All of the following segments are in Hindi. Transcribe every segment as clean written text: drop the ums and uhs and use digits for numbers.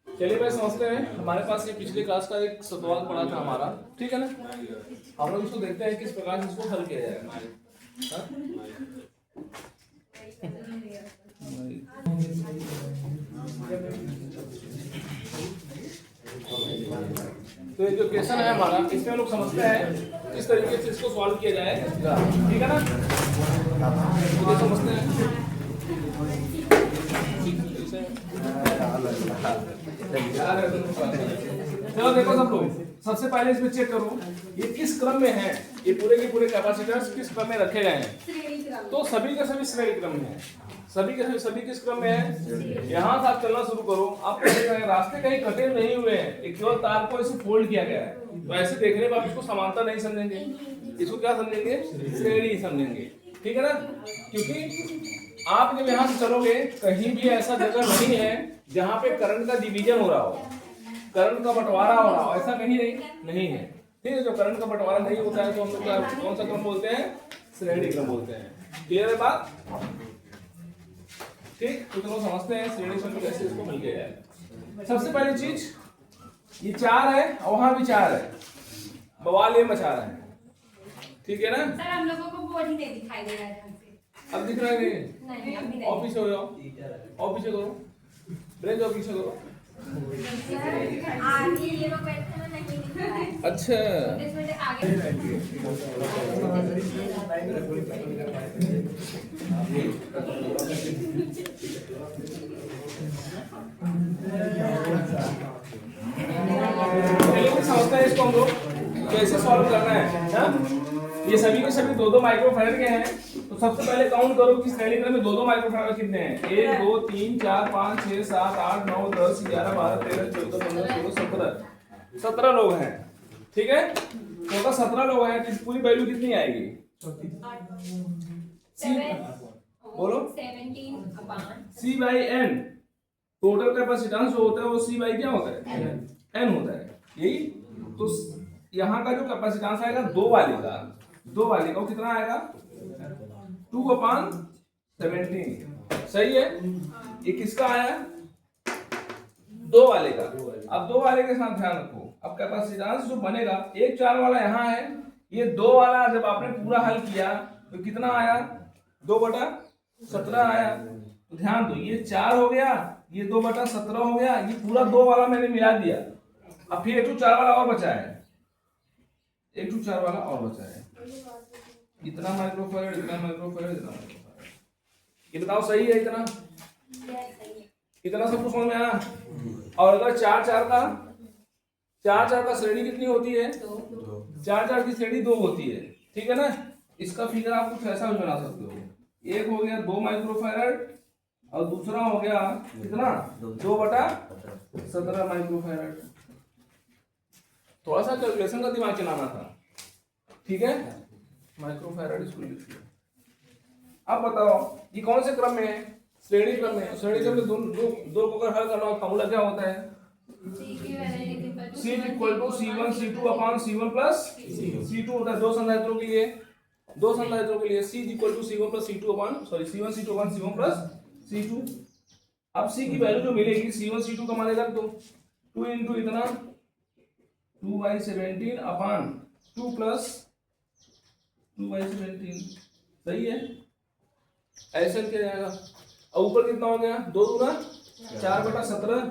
चलिए भाई समझते हैं। हमारे पास ये पिछले क्लास का एक सवाल पड़ा था हमारा, ठीक है ना। हम लोग इसको देखते हैं किस प्रकार से इसको हल किया जाएगा। तो ये जो क्वेश्चन है हमारा, इसमें हम लोग समझते हैं किस तरीके से इसको सॉल्व किया जाएगा, ठीक है ना। तो समझते हैं। चलो देखो सब लोग, सबसे पहले इसमें चेक करो ये किस क्रम में है। ये पूरे के पूरे कैपेसिटर्स किस क्रम में रखे गए हैं। तो सभी के सभी श्रेणी क्रम में है। सभी के सभी किस क्रम में है। यहाँ से आप चलना शुरू करो, आपको रास्ते कहीं कटे नहीं हुए हैं, एक केवल तार को ऐसे फोल्ड किया गया है। तो ऐसे देखने पर आप इसको समांतर नहीं समझेंगे, इसको क्या समझेंगे, श्रेणी समझेंगे, ठीक है ना। क्योंकि आप जब यहाँ से चलोगे कहीं भी ऐसा जगह नहीं है जहाँ पे करंट का डिवीजन हो रहा हो, करंट का बंटवारा हो रहा हो, ऐसा कहीं नहीं है, ठीक है। जो करंट का बंटवारा नहीं होता है तो हम लोग कौन सा क्रम बोलते हैं, श्रेणी क्रम बोलते हैं। क्लियर है बात, ठीक। तो चलो समझते हैं श्रेणी क्रम कैसे इसको मिल गया है। सबसे पहली चीज, ये 4 है और वहां भी 4 है, बवाल ये मचा रहा है, ठीक है ना। सर हम लोगों को बोर्ड ही नहीं दिखाई दे रहा है। अब दिख रहा है नहीं, ऑफिस हो जाओ, ऑफिस करो, ब्रेक ऑफिस करो। आगे ये लोग बैठे हैं नहीं दिख रहा है। अच्छा आगे समझते हैं इसको हम लोग कैसे सॉल्व करना है ना। ये सभी के सभी 2-2 माइक्रोफैराड के हैं। तो सबसे पहले काउंट करो कि श्रेणी क्रम में 2-2 माइक्रोफैराड कितने हैं। 1 2 3 4 5 6 7 8 9 10 11 12 13 14 15 16 17 17 लोग हैं, ठीक है। टोटल 17 लोग हैं, तो पूरी वैल्यू कितनी आएगी, बोलो, 17 C by N. Total capacitance जो होता है वो C बाई क्या होता है, N होता है, यही। तो यहाँ का जो कैपेसिटेंस आएगा 2 वाले का, 2 वाले का कितना आएगा, 2/17। सही है। ये किसका आया, 2 वाले का। अब 2 वाले के साथ ध्यान रखो, अब कैपेसिटेंस जो बनेगा, एक 4 वाला यहाँ है, ये 2 वाला जब आपने पूरा हल किया तो कितना आया, 2/17 आया। तो ध्यान दो, ये 4 हो गया, ये 2/17 हो गया, ये पूरा 2 वाला मैंने मिला दिया। अब फिर 1 4 वाला और बचा है, 1 4 वाला और बचा है, इतना माइक्रोफैराड, इतना माइक्रोफैराड, इतना माइक्रोफैराड। ये बताओ सही है इतना, इतना सब कुछ समझ में आया। और अगर 4-4 का श्रेणी कितनी होती है, 4-4 की श्रेणी 2 होती है, ठीक है ना। इसका फिगर आप कुछ ऐसा भी बना सकते हो, एक हो गया 2 माइक्रोफैराड और दूसरा हो गया कितना, 2/17 माइक्रोफैराड। थोड़ा सा कैलकुलेशन का दिमाग चलाना था, ठीक है। माइक्रोफैराड इसको लिखिए। अब बताओ ये कौन से क्रम में है, श्रेणी क्रम में। श्रेणी क्रम में दो को अगर हल करना हो, फॉर्मूला क्या होता है, C = C1 C2/C1 plus C2 होता है। 2 संधारित्रों के लिए, 2 संधारित्रों के लिए C = C1 + C1 C2/C1 plus C2। अब C की वैल्यू जो मिलेगी, C1 C2 का मान रख दो, 2 × इतना 2/17/2 प्लस 2/17। सही है, ऐसे किया जाएगा। और ऊपर कितना हो गया, 2 दूना 4/17,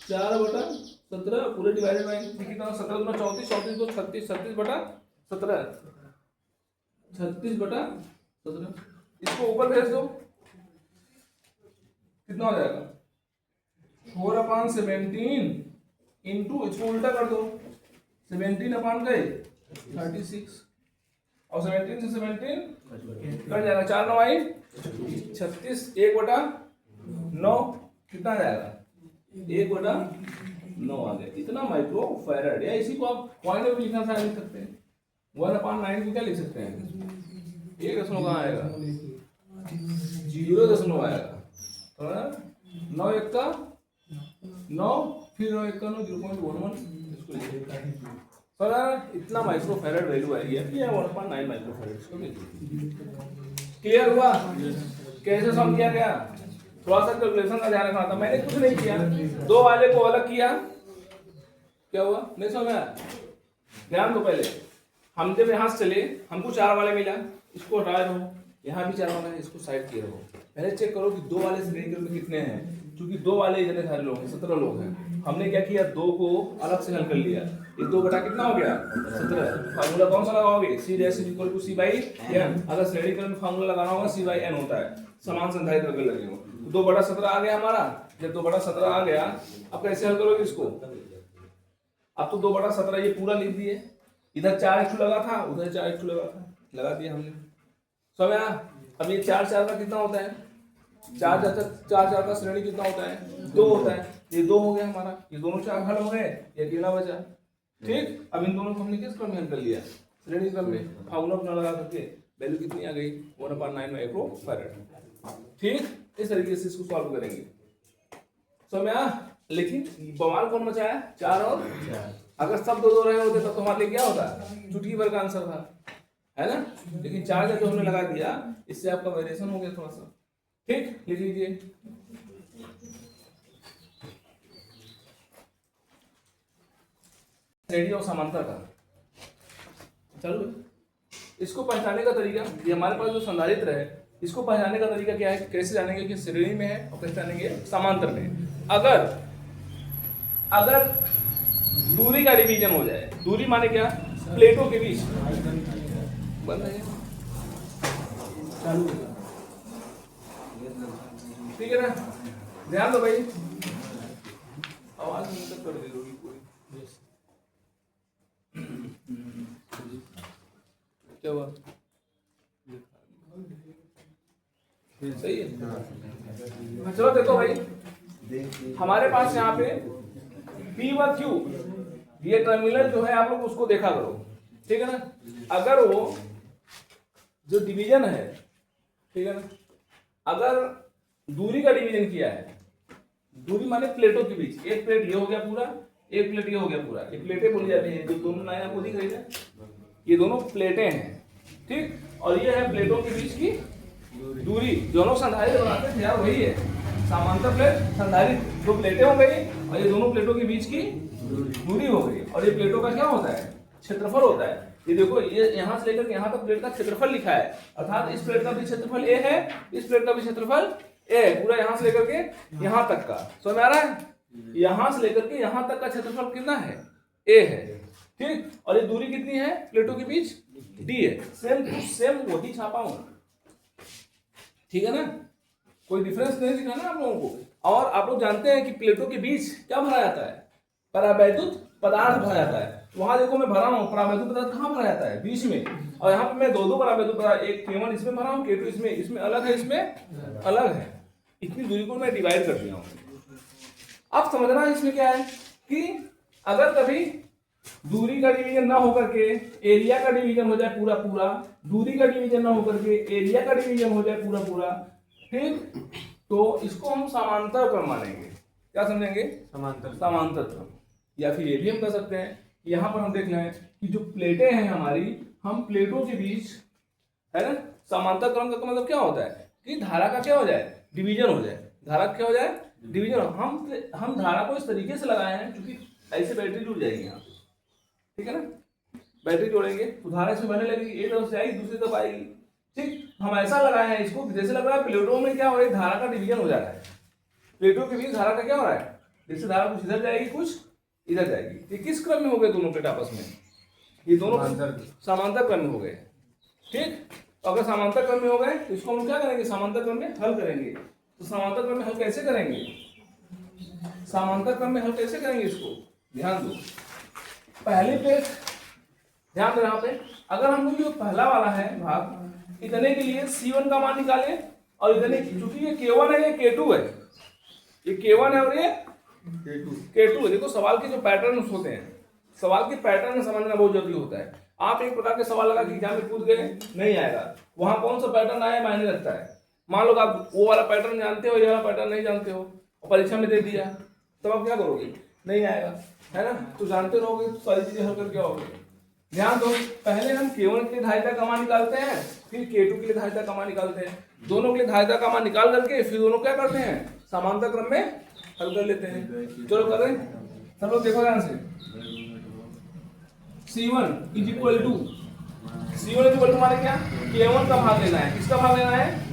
4/17 पूरे डिवाइडेड बाय कितना, 17 दूना 34, 34 को 36, 36/17, 36/17। इसको ऊपर भेज दो, कितना हो जाएगा, 4/17 इंटू, इसको उल्टा कर दो, 17/36 और 17 से 17 कट जाएगा, 4 9 आई 36, 1/9 कितना जाएगा, 1/9 आ गया। इतना माइक्रोफैराड। या इसी को आप पॉइंट में लिखना चाहे लिख सकते हैं, 1/9 को क्या लिख सकते हैं, 1 दशमलव कहाँ आएगा, 0 दशमलव आएगा। तो 9 1 का 9, फिर 9 1 का 9, 0.11 इसको लिखिए। इतना माइक्रोफैराड वैल्यू आएगी आपकी, 1/9 माइक्रोफैराड। क्लियर हुआ कैसे सॉल्व किया गया। थोड़ा सा कैलकुलेशन का ध्यान रखना था। मैंने कुछ नहीं किया, दो वाले को अलग किया, क्या हुआ नहीं समझ में आया? ध्यान दो, पहले हम जब यहाँ से चले हमको 4 वाले मिला, इसको हटाए रहो, यहाँ भी 4 वाला है, इसको साइड किए रहो। पहले चेक करो कि 2 वाले श्रेणी क्रम में कितने हैं, क्योंकि 2 वाले इतने सारे लोग हैं, 17 लोग हैं। हमने क्या किया, 2 को अलग से हल कर लिया। ये 2 बटा कितना हो गया 17। फार्मूला कौन सा लगाओगे, C' = C/n। अगर श्रेणी क्रम में फार्मूला लगाना होगा C/n होता है, समान संधारित्र अगर लगे हो। 2 बटा 17 आ गया हमारा। जब 2 बटा 17 आ गया, अब कैसे हल करोगे इसको? अब तो 2 बटा 17 ये पूरा लिख दिए, इधर 4 लगा था, उधर 4 लगा था, लगा दिया हमने। समझ आया? अब ये 4 का कितना होता है, 4 का श्रेणी कितना होता है, 2 होता है। ये 2 हो गया हमारा, ये दोनों 4 हल हो गए, ये अकेला बचा। ठीक, अब इन दोनों को हमने किस क्रम में हल कर लिया, श्रेणी क्रम में। फार्मूला अपना लगा करके वैल्यू कितनी आ गई, 1/9 माइक्रोफैराड। ठीक, इस तरीके से इसको सॉल्व करेंगे। समझ में आया? लेकिन बवाल कौन मचाया, 4 और 4। अगर सब 2-2 रहे होते तब तो हमारे लिए क्या होता, चुटकी भर का आंसर था, है ना? लेकिन 4 का जो हमने लगा दिया, इससे आपका वेरिएशन हो गया थोड़ा सा। ठीक, लिख लीजिए। श्रेणी और समांतर का चलो, इसको पहचानने का तरीका, ये हमारे पास जो संधारित्र है, इसको पहचानने का तरीका क्या है, कैसे जानेंगे कि श्रेणी में है और कैसे जानेंगे समांतर में। अगर दूरी का डिवीजन हो जाए, दूरी माने क्या, प्लेटों के बीच, बंद है चालू, ठीक है ना? ध्यान दो भाई, आवाज नहीं कर दे दोगी पूरी। क्या हुआ, सही है? चलो देखो भाई, हमारे पास यहाँ पे P व Q, ये टर्मिनल जो है आप लोग उसको देखा करो, ठीक है ना? अगर वो जो डिवीजन है, ठीक है ना, अगर दूरी का डिवीजन किया है, दूरी माने प्लेटों के बीच, एक प्लेट ये हो गया पूरा, एक प्लेट ये हो गया पूरा, ये प्लेटें बोली जाती हैं, जो दोनों लाइन आपको दिख रही है, ये दोनों प्लेटें हैं, ठीक। और ये है प्लेटों के बीच की दूरी, दोनों संधारित्र बनाते थे यार, वही है समांतर प्लेट संधारित्र, दो प्लेटें हो गई और ये दोनों प्लेटों के बीच की दूरी हो गई। और ये प्लेटों का क्या होता है, क्षेत्रफल होता है। ये देखो, ये यहाँ से लेकर के यहाँ तक प्लेट का क्षेत्रफल लिखा है, अर्थात इस प्लेट का भी क्षेत्रफल ए है, इस प्लेट का भी क्षेत्रफल ए है, पूरा यहाँ से लेकर के यहाँ तक का, समझ में आ रहा है? यहाँ से लेकर के यहाँ तक का क्षेत्रफल कितना है, ए है, ठीक। और ये दूरी कितनी है प्लेटों के बीच, डी है। सेम टू सेम वही छापा हूं, ठीक है ना, कोई डिफरेंस नहीं दिखा ना आप लोगों को। और आप लोग जानते हैं कि प्लेटों के बीच क्या भरा जाता है, परावैद्युत पदार्थ भरा जाता है। वहां देखो मैं भरा हूं, परावैद्युत पदार्थ कहाँ भरा जाता है, बीच में। और यहाँ पे मैं दो परावैद्युत पदार्थ, एक K1 इसमें भरा हूँ, K2 इसमें, इसमें अलग है, इसमें अलग है। इतनी दूरी को मैं डिवाइड कर दिया हूँ। अब समझना इसमें क्या है कि अगर कभी दूरी का डिवीजन ना होकर के एरिया का डिवीजन हो जाए पूरा पूरा, दूरी का डिवीजन ना होकर के एरिया का डिवीजन हो जाए पूरा पूरा, ठीक, तो इसको हम समांतर क्रम मानेंगे। क्या समझेंगे, समांतर क्रम। या फिर ये भी हम कह सकते हैं, यहाँ पर हम देख लें कि जो प्लेटें हैं हमारी, हम प्लेटों के बीच, है ना, समांतर क्रम का मतलब क्या होता है कि धारा का क्या हो जाए, डिवीजन हो जाए। धारा क्या हो जाए, डिवीजन। हम धारा को इस तरीके से लगाए हैं क्योंकि ऐसे बैटरी जुड़ जाएगी यहाँ, ठीक है ना, बैटरी जोड़ेंगे तो धारा इसमें बहने लगेगी, एक तरफ से आएगी दूसरी तरफ आएगी, ठीक। हम ऐसा लगाए हैं इसको, जैसे लग रहा है प्लेटों में क्या हो रहा है, धारा का डिवीजन हो जा रहा है। प्लेटों के बीच धारा का क्या हो रहा है, जैसे धारा कुछ इधर जाएगी कुछ इधर जाएगी। ये किस क्रम में हो गए दोनों प्लेट आपस में, ये दोनों समांतर क्रम में हो गए, ठीक। तो अगर समांतर क्रम में हो गए तो इसको हम क्या करेंगे, समांतर क्रम में हल करेंगे। तो समांतर क्रम में हल कैसे करेंगे, समांतर क्रम में हल कैसे करेंगे, इसको ध्यान दो। पहले पे ध्यान दो, यहाँ पे अगर हम लोग जो पहला वाला है भाग, इतने के लिए C1 का मान निकालें, और इतने चूंकि ये K1 है, ये K2 है, ये K1 है और ये K2 है। देखो सवाल के जो पैटर्न होते हैं, सवाल के पैटर्न समझना बहुत जरूरी होता है। आप एक प्रकार के सवाल लगा कि एग्जाम में पूछ गए, नहीं आएगा, वहां कौन सा पैटर्न आया मायने रखता है। मान लो आप वो वाला पैटर्न जानते हो, ये वाला पैटर्न नहीं जानते हो, और परीक्षा में दे दिया, तब आप क्या करोगे, नहीं आएगा, है ना, तो जानते रहोगे तो सारी चीजें हल करके आओगे। ध्यान दो, पहले हम K1 के लिए धारिता का मान निकालते हैं, फिर K2 के लिए धारिता का मान निकालते हैं। दोनों के लिए धारिता का मान निकाल करके फिर दोनों क्या करते हैं, समांतर क्रम में हल कर लेते हैं। चलो कर रहे हैं सब लोग, देखो ध्यान से। C1 इज इक्वल टू माने क्या, K1 का भाग लेना है। किसका भाग लेना है,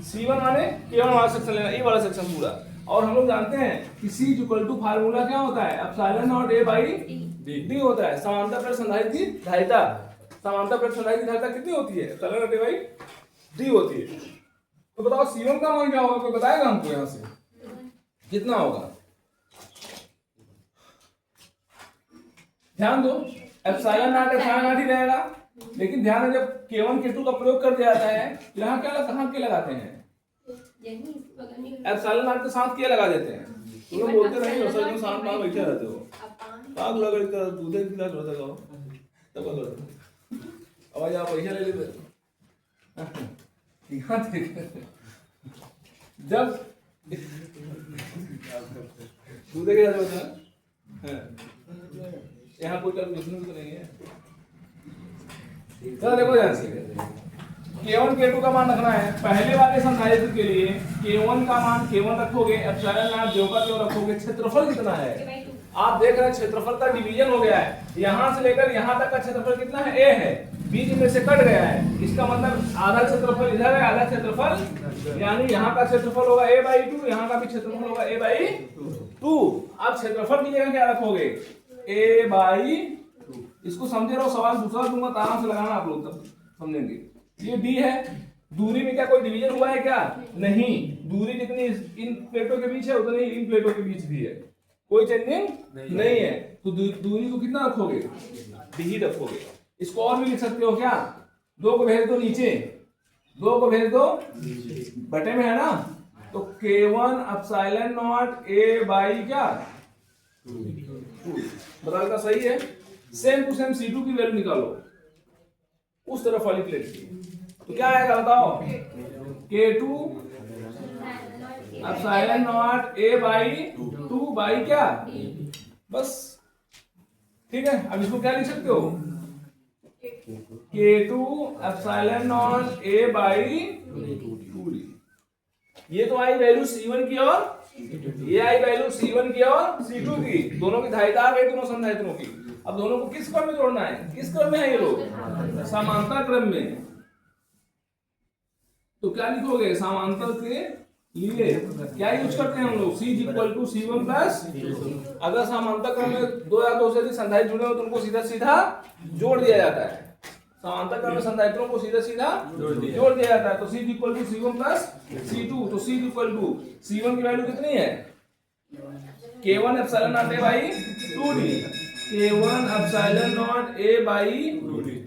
C1 माने K1 वाला सेक्शन लेना, ये वाला सेक्शन पूरा। और हम लोग जानते हैं कि C is equal to formula क्या होता है, epsilon naught A by D होता है। समांतर प्लेट संधारित्र की धारिता, समांतर प्लेट संधारित्र की धारिता कितनी होती है, epsilon naught A by D होती है। तो बताओ C1 का मान क्या होगा, कोई बताएगा हमको यहाँ से कितना होगा? ध्यान दो, एप्सिलॉन नॉट ही रहेगा, लेकिन ध्यान है जब K1 K2 का प्रयोग कर दिया जाता है, यहाँ कहाँ के लगाते हैं, एप्सिलॉन नॉट के साथ क्या लगा देते हैं। तुम लोग बोलते नहीं हो, सर तुम शांत वहां बैठे रहते हो, आग लगा कर दूध एक गिलास रोता जाओ तब करो, आवाज आप पैसा ले लेते यहाँ देख, जब दूध एक गिलास रोता है, यहाँ कोई कैलकुलेशन तो नहीं है। चलो देखो ध्यान से, K1 K2 का मान रखना है। पहले वाले संधारित्र के लिए K1 का मान K1 रखोगे, एप्सिलॉन नॉट जो का त्यों रखोगे। क्षेत्रफल कितना है, आप देख रहे हैं क्षेत्रफल का डिवीजन हो गया है। यहाँ से लेकर यहाँ तक का क्षेत्रफल कितना है, A है, बीच में से कट गया है, इसका मतलब आधा क्षेत्रफल इधर है, आधा क्षेत्रफल, यानी यहाँ का क्षेत्रफल होगा A बाई 2, यहाँ का भी क्षेत्रफल होगा A बाई 2। आप क्षेत्रफल की जगह क्या रखोगे, A बाई, इसको समझे रहो, सवाल दूसरा दूंगा तो आराम से लगाना, आप लोग तब समझेंगे। ये D है, दूरी में क्या कोई डिवीजन हुआ है क्या, नहीं, दूरी जितनी इन प्लेटों के बीच है उतनी इन प्लेटों के बीच भी है, कोई चेंजिंग नहीं है। तो दूरी को कितना रखोगे, D ही रखोगे। इसको और भी लिख सकते हो क्या, 2 को भेज दो नीचे, 2 को भेज दो बटे में है ना, तो K1 epsilon naught A by क्या 2, बदल का सही है। सेम टू सेम C2 की वैल्यू निकालो उस तरफ वाली प्लेट की, तो क्या आएगा बताओ, K2 epsilon naught A by 2 by क्या, बस ठीक है। अब इसको क्या लिख सकते हो, K2 epsilon naught A by 2D। ये तो आई वैल्यू C1 की और ये आई वैल्यू C1 की और C2 की, दोनों की धारिता आ गई, दोनों संधारित्रों की। अब दोनों को किस क्रम में जोड़ना है, किस क्रम में है ये लोग, समांतर क्रम में। तो क्या लिखोगे, समांतर के लिए क्या यूज करते हैं हम लोग, C equal to C1 plus, अगर समांतर क्रम में 2 या 2 से अधिक संधारित्र जुड़े हो तो उनको सीधा सीधा जोड़ दिया जाता है। समांतर क्रम में संधारित्रों को सीधा सीधा जोड़ दिया जाता है। तो C equal to C1 plus C2, तो C इक्वल टू C1 की वैल्यू कितनी है, K1 epsilon naught A by 2D, K1 epsilon naught A by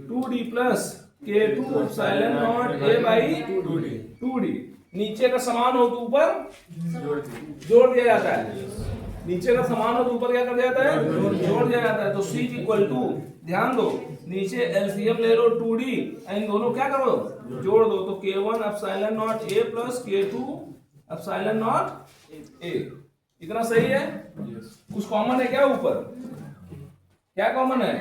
2D plus K2 epsilon naught A by 2D। नीचे का समान हो तो ऊपर जोड़ दिया जाता है, नीचे का समान हो तो ऊपर क्या कर दिया जाता है, जोड़ दिया जाता है। तो C इक्वल टू, ध्यान दो, नीचे एलसीएम ले लो 2D, इन दोनों क्या करो, जोड़ दो, तो K1 epsilon naught A plus K2 epsilon naught A। इतना सही है। कुछ कॉमन है क्या ऊपर, क्या कॉमन है,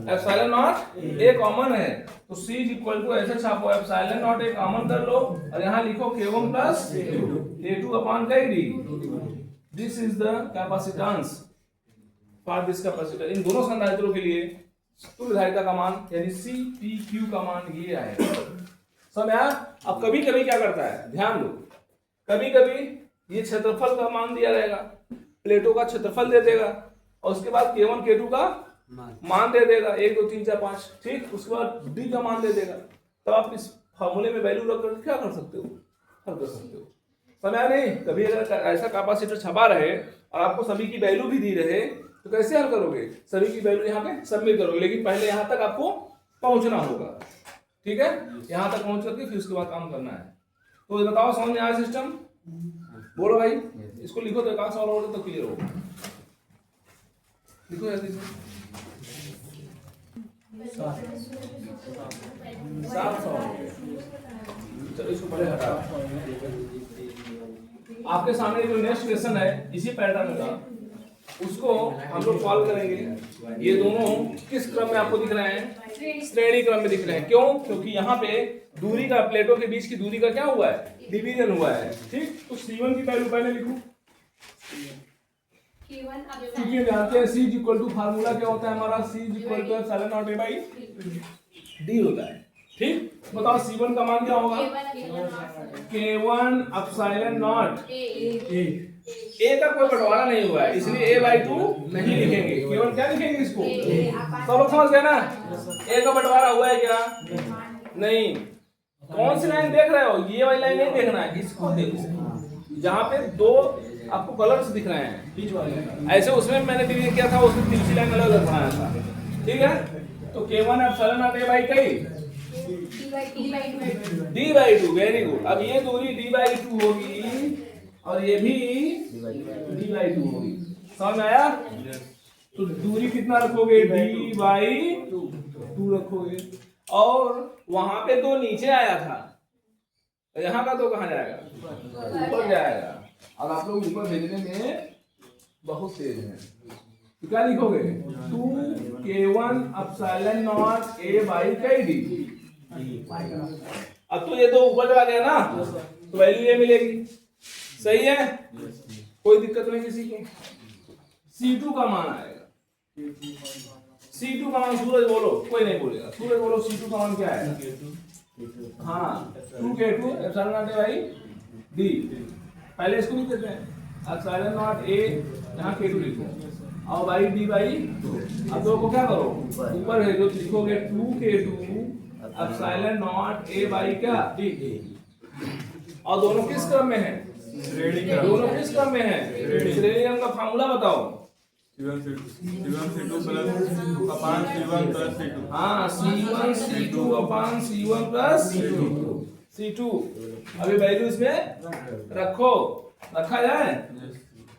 एप्सिलॉन नॉट A कॉमन है। तो C इक्वल टू ऐसे छापो, एप्सिलॉन नॉट A कॉमन कर लो और यहाँ लिखो K1 plus K2 upon D। This is the capacitance for this capacitor. इन दोनों संधारित्रों के लिए तुल्य धारिता का मान यानी CPQ का मान ये आएगा। समझ आया। अब कभी कभी क्या करता है, ध्यान दो, कभी कभी ये क्षेत्रफल का मान दिया रहेगा, प्लेटों का क्षेत्रफल दे देगा और उसके बाद K1 K2 का मान दे देगा, 1 2 3 4 5, ठीक। उसके बाद D का मान दे देगा। तब आप इस फॉर्मूले में वैल्यू रख कर क्या कर सकते हो, हल कर सकते हो। समझ नहीं। कभी अगर ऐसा कैपेसिटर छपा रहे और आपको सभी की वैल्यू भी दी रहे तो कैसे हल करोगे, सभी की वैल्यू यहाँ पे सबमिट करोगे, लेकिन पहले यहाँ तक आपको पहुंचना होगा, ठीक है। यहाँ तक पहुंच करके फिर उसके बाद काम करना है। तो बताओ समझ में आया सिस्टम, बोलो भाई। इसको लिखो तो एक सवाल और तो क्लियर हो, लिखो जल्दी से। 7 सवाल। चलो इसको पहले हटा। आपके सामने जो नेक्स्ट क्वेश्चन है इसी पैटर्न का, उसको हम लोग सॉल्व करेंगे। ये दोनों किस क्रम में आपको दिख रहे हैं? श्रेणी क्रम में दिख रहे हैं। क्यों? क्योंकि यहाँ पे दूरी का, प्लेटों के बीच की दूरी का क्या हुआ है? डिवीजन हुआ है। ठीक, तो C1 की वैल्यू पहले लिखूं, क्योंकि जानते हैं C इक्वल टू फार्मूला क्या होता है हमारा? C equal to epsilon naught A by D होता है। ठीक, बताओ C1 का मान क्या होगा? K1 एप्सिलॉन नॉट A का कोई बंटवारा नहीं हुआ है, इसलिए A बाई 2 नहीं लिखेंगे, केवल क्या लिखेंगे इसको? सब लोग समझ गए ना? A का बंटवारा हुआ है क्या? नहीं। कौन सी लाइन देख रहे हो? ये वाली लाइन नहीं देखना है, इसको देखो जहाँ पे दो आपको कलर्स दिख रहे हैं बीच वाले। ऐसे उसमें मैंने डिवीजन किया था, उसमें तीसरी लाइन अलग अलग बनाया था। ठीक है, तो K1 epsilon naught A by कई D बाई 2। Very good. अब ये दूरी D बाई 2 होगी और ये भी D बाई 2 होगी। समझ में आया? तो दूरी कितना रखोगे? D बाई 2 रखोगे। और वहां पे दो नीचे आया था, यहाँ का दो कहाँ जाएगा? ऊपर जाएगा। और आप लोग ऊपर भेजने में बहुत तेज हैं, तो क्या लिखोगे? 2K1 epsilon naught A by कई D। अब तो ये दो ऊपर चला गया ना, तो वैल्यू ये मिलेगी। सही है, कोई दिक्कत नहीं किसी को। C2 का मान आएगा। C2 का मान सूरज बोलो, कोई नहीं बोलेगा। सूरज बोलो C2 का मान क्या है? हाँ, 2K2 epsilon naught A by D। पहले इसको लिख देते हैं, एप्सिलॉन नॉट A यहाँ K2 लिखो और बाई D बाई 2। अब दो को क्या करो? ऊपर भेजो, लिखोगे 2K2 epsilon naught A by क्या? D। और दोनों किस क्रम में है? दोनों किस क्रम में है? श्रेणी क्रम का फार्मूला बताओ। C1 C2 upon C1 plus C2। हाँ, C1 C2 upon C1 plus C2। अभी वैल्यू इसमें रखो, रखा जाए?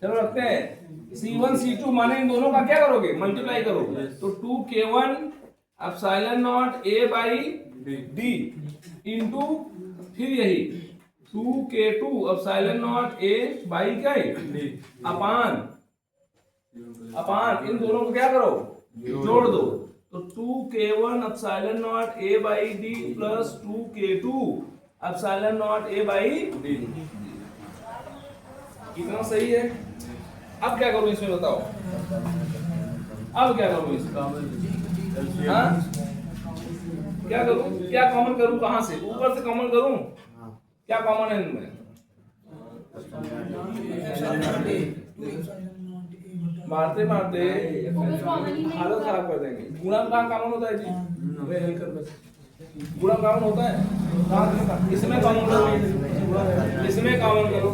चलो रखते हैं। C1 C2 माने इन दोनों का क्या करोगे? मल्टीप्लाई करोगे। तो 2K1 epsilon naught A by D into फिर यही 2K2 epsilon naught A by क्या है? अपान इन दोनों को क्या करो? जोड़ दो। तो 2K1 epsilon naught A by D plus 2K2 epsilon naught A by D। कितना सही है? अब क्या करूं इसमें बताओ? अब क्या करूं इसमें? हाँ? क्या करूं? क्या कॉमन करूं? कहां से? ऊपर से कॉमन करूं? क्या कॉमन है इनमें? मारते मारते हालत खराब कर देंगे। गुणा कहाँ कॉमन होता है जी? गुणा कॉमन होता है? इसमें कॉमन करो, इसमें कॉमन करो।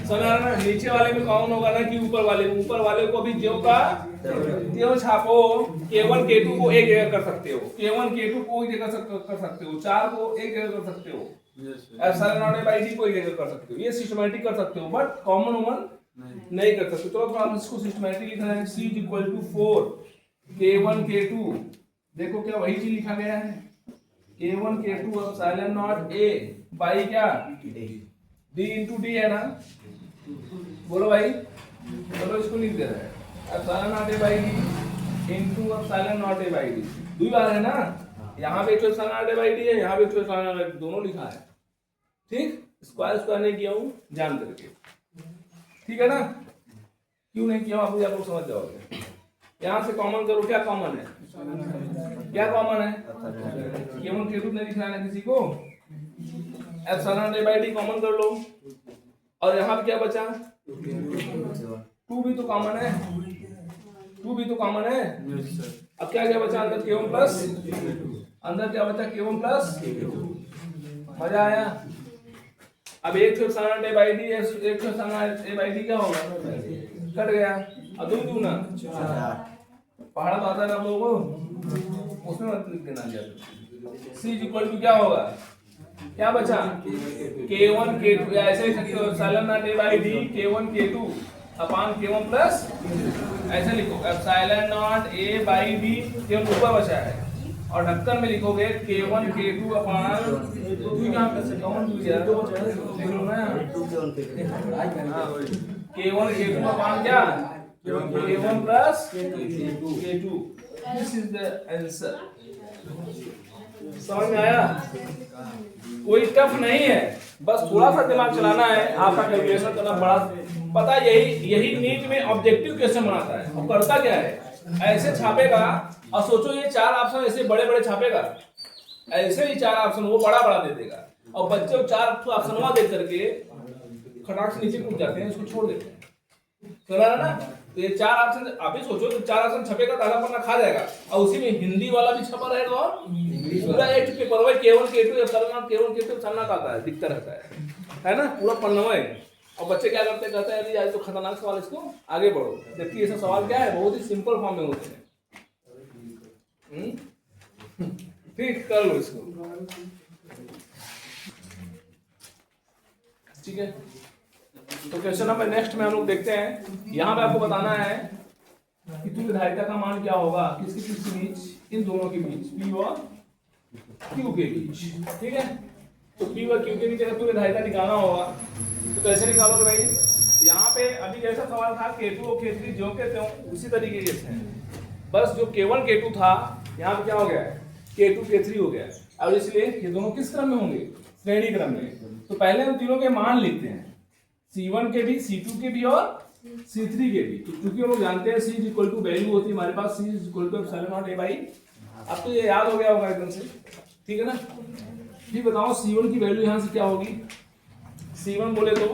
समझ आ रहा है? नीचे वाले में कॉमन होगा ना कि ऊपर वाले में? ऊपर वाले को भी ज्यो का त्यों छापो। K1 K2 को एक जगह कर सकते हो, K1 K2 को एक जगह कर सकते हो, 4 को एक जगह कर सकते हो, epsilon naught A by D को एक जगह कर सकते हो। ये सिस्टमैटिक कर सकते हो, बट कॉमन वुमन नहीं कर सकते। तो हम इसको सिस्टमैटिक लिख रहे हैं। C equal to 4 K1 K2। देखो क्या वही चीज लिखा गया है? K1 K2 epsilon naught A by क्या? D इंटू D है ना? बोलो भाई, चलो इसको लिख दे रहे हैं। Epsilon naught A by D into epsilon naught A by D। दो बार है ना? यहाँ पे epsilon naught A by D है, यहाँ पे epsilon naught A by D, दोनों लिखा है। ठीक, स्क्वायर स्क्वायर नहीं किया हूँ जान करके। ठीक है ना? क्यों नहीं किया? आप लोग समझ जाओगे। यहाँ से कॉमन करो, क्या कॉमन है? क्या कॉमन है? K1 K2 नहीं दिख रहा है किसी को? Epsilon A by D common कर लो। और यहाँ पे क्या बचा? 2 भी तो कॉमन है, 2 भी तो कॉमन है। अब क्या क्या बचा अंदर? K1 प्लस, अंदर क्या बचा? K1 plus. मजा आया? अब एक एप्सिलॉन A बाई D, एक एप्सिलॉन A बाई D क्या होगा? कट गया। अब 2 दूना पहाड़ा तो आता है ना आप लोगों को, उसमें मत लिख देना जब। C इक्वल टू क्या होगा? क्या बचा? K1 K2। ऐसे लिख सकते हो, epsilon naught A by D K1 K2 upon K1 plus. ऐसे लिखो, epsilon naught A by D केवल ऊपर बचा है, और ढक्कन में लिखोगे K1 K2 अपान 2 कहां पे से कौन 2 यार? देख लो ना, K1 K2 अपान क्या? K1 plus K2. This is the answer. समझ में आया? कोई टफ नहीं है, बस थोड़ा सा दिमाग चलाना है, आपका कैलकुलेशन करना बड़ा पता। यही नीट में ऑब्जेक्टिव क्वेश्चन बनाता है। और करता क्या है, ऐसे छापेगा और सोचो ये 4 ऑप्शन ऐसे बड़े बड़े छापेगा, ऐसे ही 4 ऑप्शन वो बड़ा बड़ा दे देगा और बच्चे 4 ऑप्शन वहां देख करके खटाक से नीचे कूद जाते हैं, उसको छोड़ देते हैं। सुना है ना? तो ये 4 ऑप्शन आप ही सोचो, तो 4 ऑप्शन छपेगा तो आधा पन्ना खा जाएगा, और उसी में हिंदी वाला भी छपा रहेगा और पूरा एक पेपर में K1 K2 या K1 K2 चलना आता है, दिखता रहता है ना, पूरा पन्ना है। और बच्चे क्या करते कहते हैं अरे आज तो खतरनाक सवाल, इसको आगे बढ़ो। जबकि ऐसा सवाल क्या है, बहुत ही सिंपल फॉर्म में होते हैं। ठीक, कर लो इसको। ठीक है, तो क्वेश्चन नंबर नेक्स्ट में हम लोग देखते हैं। यहाँ पे आपको बताना है कि तुल्यधारिता का मान क्या होगा, किसके बीच, इन दोनों के बीच, P और Q के बीच। ठीक है, तो P और Q के बीच अगर तुल्यधारिता निकालना होगा तो कैसे निकालोगे भाई? यहाँ पे अभी जैसा सवाल था K2 और K3 जो के त्यों उसी तरीके से है, बस जो K1 K2 था यहाँ पे क्या हो गया है, K2 K3 हो गया। अब इसलिए ये दोनों किस क्रम में होंगे, श्रेणी क्रम में। तो पहले हम तीनों के मान लिखते हैं, C1 के भी, C2 के भी और C3 के भी। तो क्योंकि हम लोग जानते हैं C इक्वल टू वैल्यू होती है हमारे पास, C equal to epsilon naught A by. अब तो ये याद हो गया होगा एकदम से, ठीक है ना? ठीक, बताओ C1 की वैल्यू यहाँ से क्या होगी? C1 बोले तो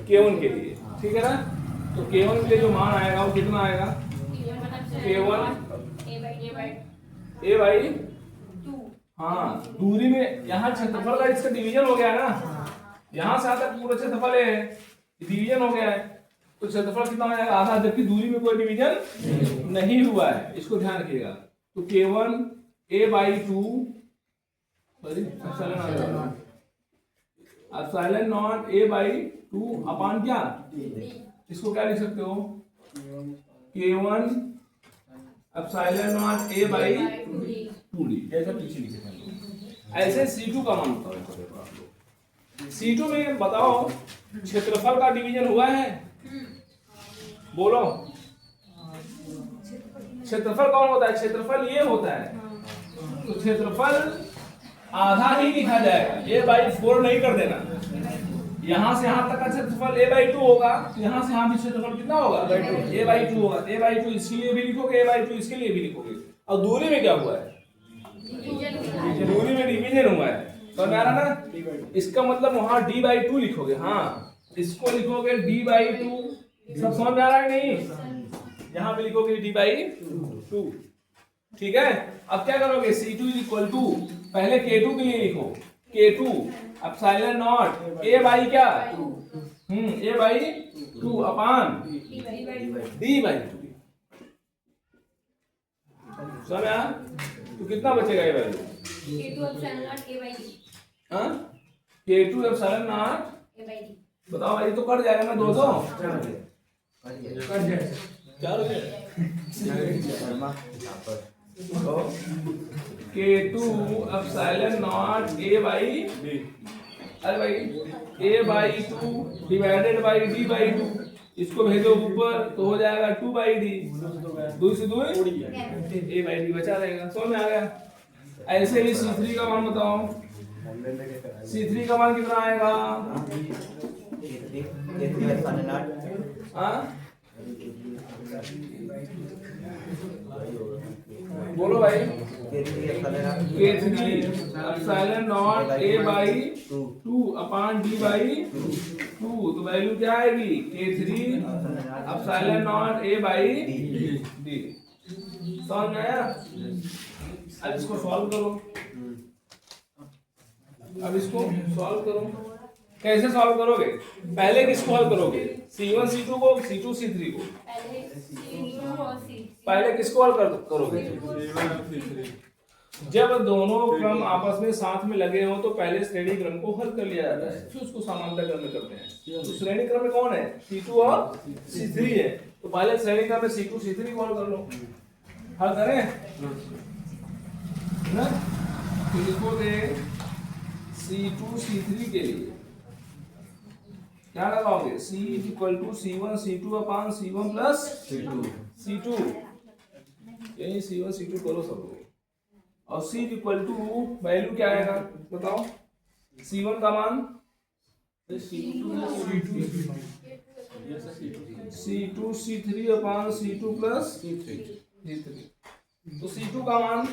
K1 के लिए, ठीक है ना? तो K1 के लिए जो मान आएगा वो कितना आएगा? K1 A by 2। हाँ, दूरी में यहाँ क्षेत्रफल का इसका डिवीजन हो गया है ना, यहाँ से आता पूरा क्षेत्रफल है, डिवीजन हो गया है, तो क्षेत्रफल कितना हो जाएगा? आधा, जबकि दूरी में कोई डिवीजन नहीं हुआ है, इसको ध्यान रखिएगा। तो K1 A by 2 epsilon naught A by 2 अपान क्या, इसको क्या लिख सकते हो? K1 epsilon naught A by 2D, जैसा पीछे लिखे थे। ऐसे C2 का मान बताओ। C2 में बताओ क्षेत्रफल का डिवीजन हुआ है, बोलो। क्षेत्रफल कौन होता है? क्षेत्रफल ये होता है, तो क्षेत्रफल आधा ही लिखा जाएगा, A बाई 4 नहीं कर देना। यहाँ से यहाँ तक का क्षेत्रफल A बाई 2 होगा, तो यहाँ से यहाँ भी क्षेत्रफल कितना होगा? A बाई 2 होगा। A बाई 2 इसके लिए भी लिखोगे, A बाई 2 इसके लिए भी लिखोगे। और दूरी में क्या हुआ है? दूरी में डिवीजन हुआ है, समझ में आ रहा ना? इसका मतलब वहां D बाई 2 लिखोगे, हाँ इसको लिखोगे D बाई 2। सब समझ में आ रहा है नहीं? यहाँ पे लिखोगे D बाई 2, ठीक है। अब क्या करोगे? C2 इक्वल टू, पहले K2 के लिए लिखो, K2 epsilon naught A by क्या, A by 2 upon D by 2। समझ में आया? तो कितना बचेगा ये value? K2 epsilon naught A by D। हाँ, K2 epsilon naught A by D। बताओ भाई, तो कट जाएगा ना 200? क्या हो गया? K2 epsilon naught A by, अरे भाई A by 2 divided by D by 2, इसको भेजो ऊपर तो हो जाएगा 2 बाई D, 2 से 2 A बाई D बचा रहेगा। समझ में आ गया? ऐसे ही C3 का मान बताओ, C3 का मान कितना आएगा? हाँ बोलो भाई। K3 epsilon naught A by 2 upon D by 2, तो वैल्यू क्या आएगी? K3 epsilon naught A by D। समझ में आया? अब इसको सॉल्व करो, अब इसको सॉल्व करो। कैसे सॉल्व करोगे? पहले किसको हल करोगे? C1 C2 को, C2 C3 को। पहले किसको हल करोगे? जब दोनों क्रम आपस में साथ में लगे हो तो पहले श्रेणी क्रम को हल कर लिया जाता है, फिर उसको समानांतर क्रम में करते हैं। तो श्रेणी क्रम में कौन है? C2 और C3 है, तो पहले श्रेणी क्रम में C2 C3 को हल कर लो। हल करें ना, तो लिखोगे C2 C3 के लिए क्या लगाओगे C equal to C1 C2 upon C1 plus C2 यही C1 C2 करो सब लोग और C इक्वल टू वैल्यू क्या आएगा बताओ C1 का मान C2 C3 अपान C2 प्लस C3 तो C2 का मान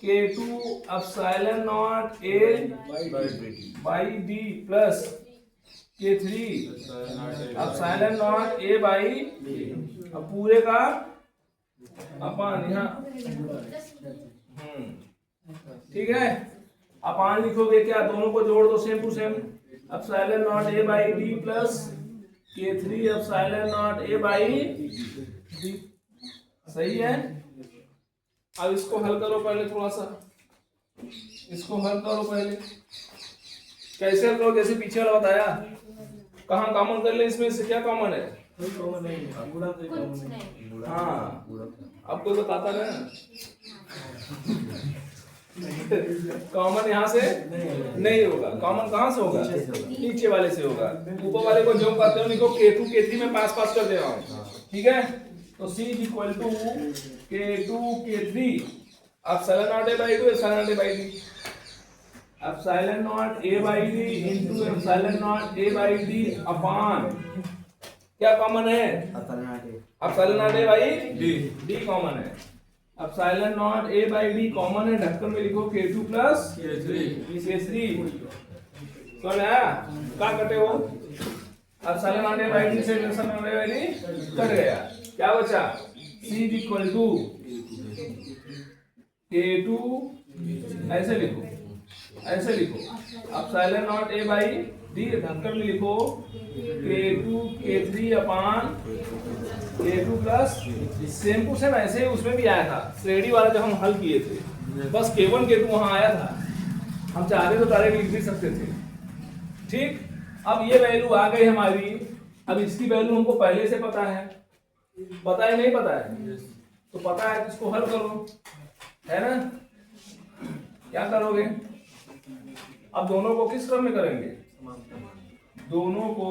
K2 epsilon naught A by D plus K3 epsilon naught A by अब पूरे का अपान यहाँ ठीक है अपान लिखोगे क्या दोनों को जोड़ दो same to same epsilon naught A by D plus K3 epsilon naught A by D सही है। अब इसको हल करो पहले थोड़ा सा इसको हल करो पहले कैसे हल करो जैसे पीछे वाला बताया कहाँ कॉमन कर ले इसमें से क्या कॉमन है हाँ अब कोई बताता ना कॉमन यहाँ से नहीं होगा कॉमन कहाँ से होगा नीचे वाले से होगा ऊपर वाले को जो करते हो लिखो K2 K3 में पास पास कर दे रहा हूँ ठीक है तो C equal to K2 K3 epsilon naught A by 2 epsilon naught A by D epsilon naught A by D into epsilon naught A by D upon क्या कॉमन है epsilon naught A by D common है epsilon naught A by D common है ढक्कन में लिखो K2 प्लस K3 समझ आया क्या कटे हो epsilon naught A by D से epsilon naught A by D cut गया क्या बचा C इक्वल टू K2 ऐसे लिखो epsilon naught A by D ढक्कन में लिखो K2 K3 upon K2 plus same to same ऐसे ही उसमें भी आया था श्रेणी वाला जब हम हल किए थे बस K1 K2 वहां आया था हम चाहते तो डायरेक्ट लिख भी सकते थे ठीक अब ये वैल्यू आ गई हमारी अब इसकी वैल्यू हमको पहले से पता है नहीं पता है तो पता है इसको हल करो है ना क्या करोगे अब दोनों को किस क्रम में करेंगे दोनों को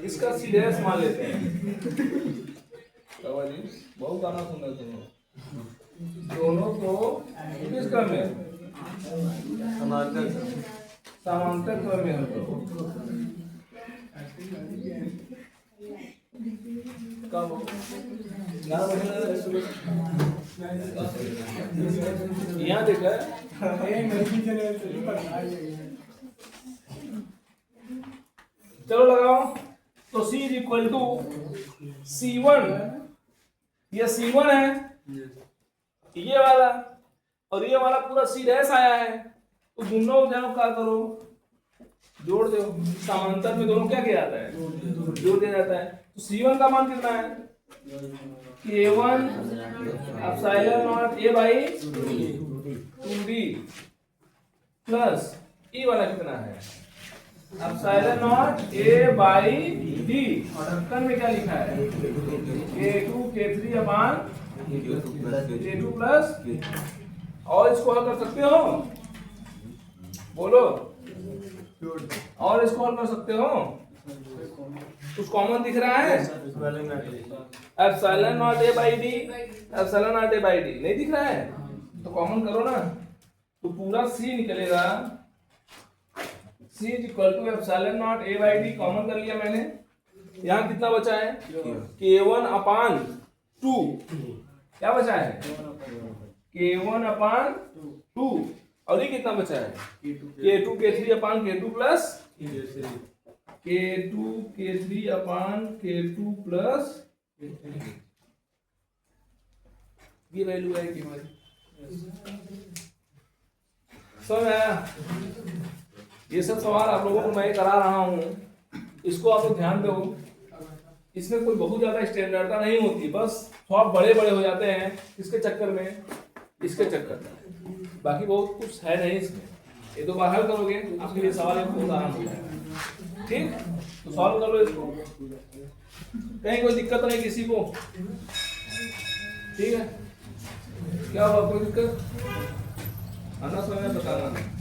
इसका सीधे मान लेते हैं बहुत गाना सुन रहे दोनों को किस क्रम में समांतर क्रम में हल करो यहाँ देखा चलो लगाओ तो C इक्वल टू C1 ये C1 है ये वाला और ये वाला पूरा C डैश आया है तो दोनों जाओ क्या करो जोड़ दो समांतर में दोनों क्या किया जाता है जोड़ दिया जाता है तो C1 का मान कितना है K1 epsilon naught A by 2D plus E वाला कितना है epsilon naught A by D और ढक्कन में क्या लिखा है K2 K3 upon K2 plus और इसको हल कर सकते हो बोलो और इसको हल कर सकते हो कुछ कॉमन दिख रहा है epsilon naught A by D epsilon naught A by D नहीं दिख रहा है तो कॉमन करो ना तो पूरा C निकलेगा C equal to epsilon naught A by D common कर लिया मैंने यहाँ कितना बचा है K1 अपान 2 क्या बचा है K1 अपान 2 और ये कितना बचा है K2 K3 upon K2 plus K2 K3 upon K2 plus ये वैल्यू है कि हमारी समझ आया ये सब सवाल आप लोगों को मैं करा रहा हूँ इसको आप लोग ध्यान दो इसमें कोई बहुत ज्यादा स्टैंडर्डता नहीं होती बस थोड़ा बड़े बड़े हो जाते हैं इसके चक्कर में बाकी बहुत कुछ है नहीं इसमें ये दो बार हल करोगे आपके लिए सवाल बहुत आराम हो जाएगा ठीक तो सॉल्व कर लो इसको कहीं कोई दिक्कत नहीं किसी को ठीक है क्या हुआ कोई दिक्कत आना समय बताना